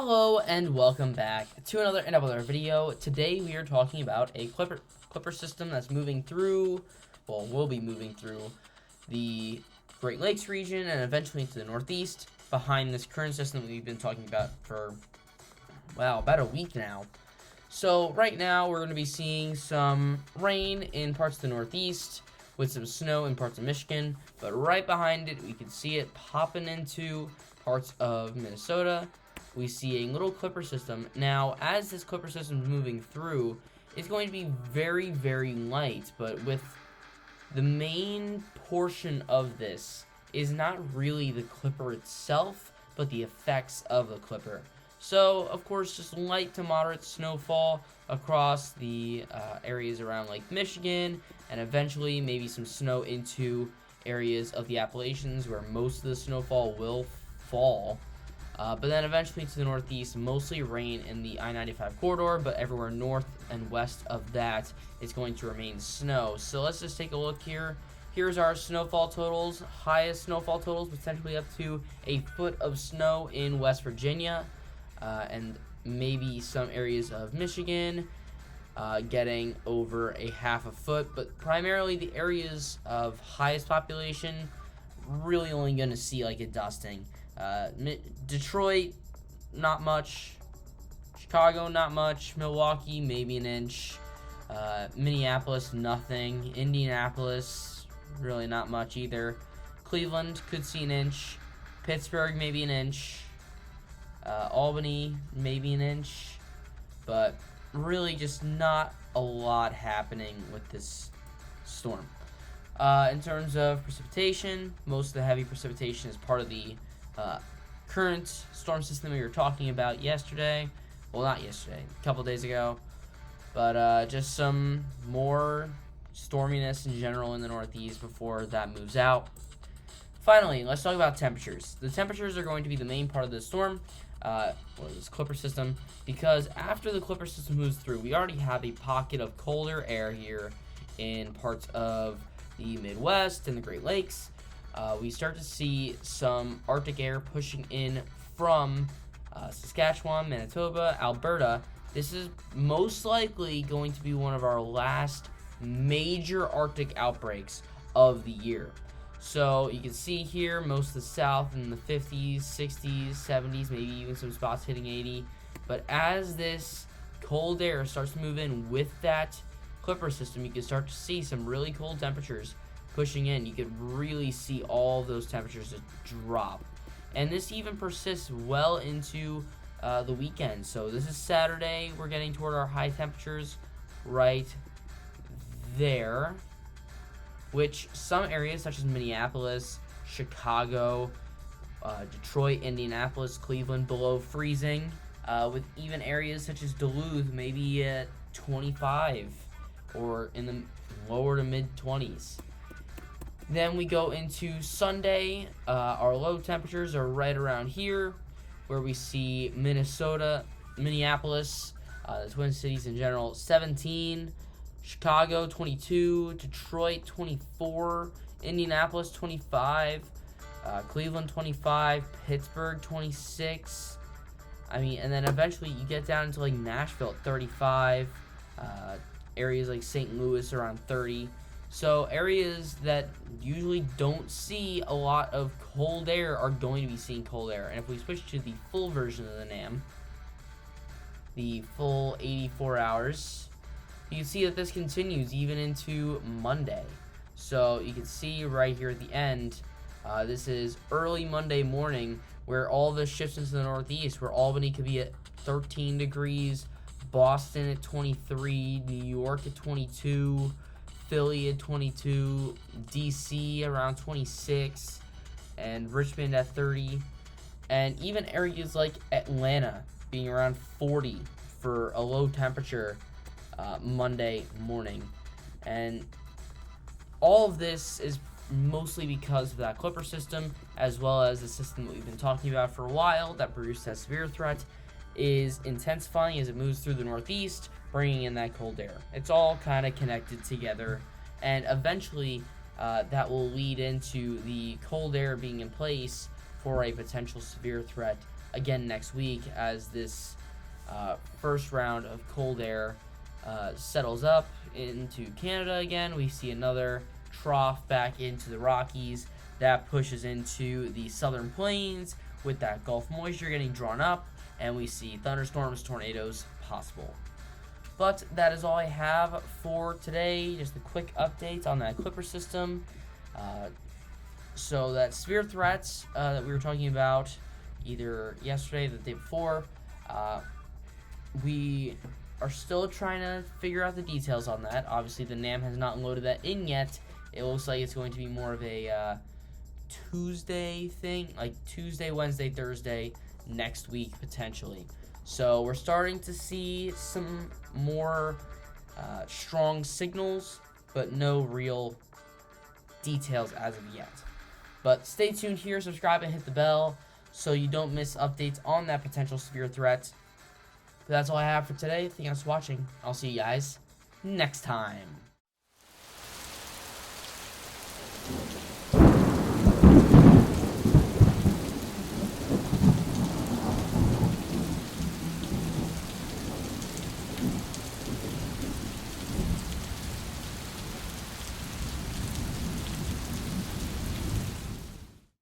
Hello and welcome back to another video. Today we are talking about a clipper system that's moving through, well, will be moving through the Great Lakes region and eventually into the Northeast behind this current system that we've been talking about for, wow, about a week now. So right now we're going to be seeing some rain in parts of the Northeast with some snow in parts of Michigan, but right behind it we can see it popping into parts of Minnesota. We see a little clipper system. Now, as this clipper system is moving through, it's going to be very, very light, but with the main portion of this is not really the clipper itself, but the effects of the clipper. So, of course, just light to moderate snowfall across the areas around Lake Michigan, and eventually maybe some snow into areas of the Appalachians where most of the snowfall will fall. But then eventually to the Northeast, mostly rain in the I-95 corridor, but everywhere north and west of that is going to remain snow. So let's just take a look here. Here's our snowfall totals. Highest snowfall totals, potentially up to a foot of snow in West Virginia, and maybe some areas of Michigan getting over a half a foot. But primarily the areas of highest population, really only going to see like a dusting. Detroit, not much. Chicago, not much. Milwaukee, maybe an inch. Minneapolis, nothing. Indianapolis, really not much either. Cleveland, could see an inch. Pittsburgh, maybe an inch. Albany, maybe an inch. But really just not a lot happening with this storm. In terms of precipitation, most of the heavy precipitation is part of the current storm system we were talking about yesterday. Well, not yesterday, a couple days ago. But just some more storminess in general in the Northeast before that moves out. Finally, let's talk about temperatures. The temperatures are going to be the main part of the storm, this clipper system, because after the clipper system moves through, we already have a pocket of colder air here in parts of the Midwest and the Great Lakes. We start to see some Arctic air pushing in from Saskatchewan, Manitoba, Alberta. This is most likely going to be one of our last major Arctic outbreaks of the year. So you can see here most of the south in the 50s, 60s, 70s, maybe even some spots hitting 80. But as this cold air starts to move in with that clipper system, you can start to see some really cold temperatures pushing in. You could really see all those temperatures just drop, and this even persists well into the weekend. So this is Saturday. We're getting toward our high temperatures right there, which some areas such as Minneapolis, Chicago, Detroit, Indianapolis, Cleveland below freezing, with even areas such as Duluth maybe at 25 or in the lower to mid 20s. Then we go into Sunday. Our low temperatures are right around here, where we see Minnesota, Minneapolis, the Twin Cities in general, 17, Chicago, 22, Detroit, 24, Indianapolis, 25, Cleveland, 25, Pittsburgh, 26. And then eventually you get down into like Nashville at 35, areas like St. Louis around 30. So areas that usually don't see a lot of cold air are going to be seeing cold air. And if we switch to the full version of the NAM, the full 84 hours, you can see that this continues even into Monday. So you can see right here at the end, this is early Monday morning, where all this shifts into the Northeast, where Albany could be at 13 degrees, Boston at 23, New York at 22, Philly at 22, DC around 26, and Richmond at 30, and even areas like Atlanta being around 40 for a low temperature Monday morning. And all of this is mostly because of that clipper system, as well as the system that we've been talking about for a while that produced that severe threat is intensifying as it moves through the Northeast, bringing in that cold air. It's all kind of connected together, and eventually that will lead into the cold air being in place for a potential severe threat again next week as this first round of cold air settles up into Canada again. We see another trough back into the Rockies that pushes into the southern plains with that Gulf moisture getting drawn up, and we see thunderstorms, tornadoes possible. But that is all I have for today. Just a quick update on that Clipper system. So that severe threats that we were talking about either yesterday or the day before, we are still trying to figure out the details on that. Obviously, the NAM has not loaded that in yet. It looks like it's going to be more of a Tuesday thing, like Tuesday, Wednesday, Thursday next week potentially. So we're starting to see some more strong signals, but no real details as of yet. But stay tuned here, subscribe and hit the bell so you don't miss updates on that potential severe threat. But that's all I have for today. Thanks for watching. I'll see you guys next time.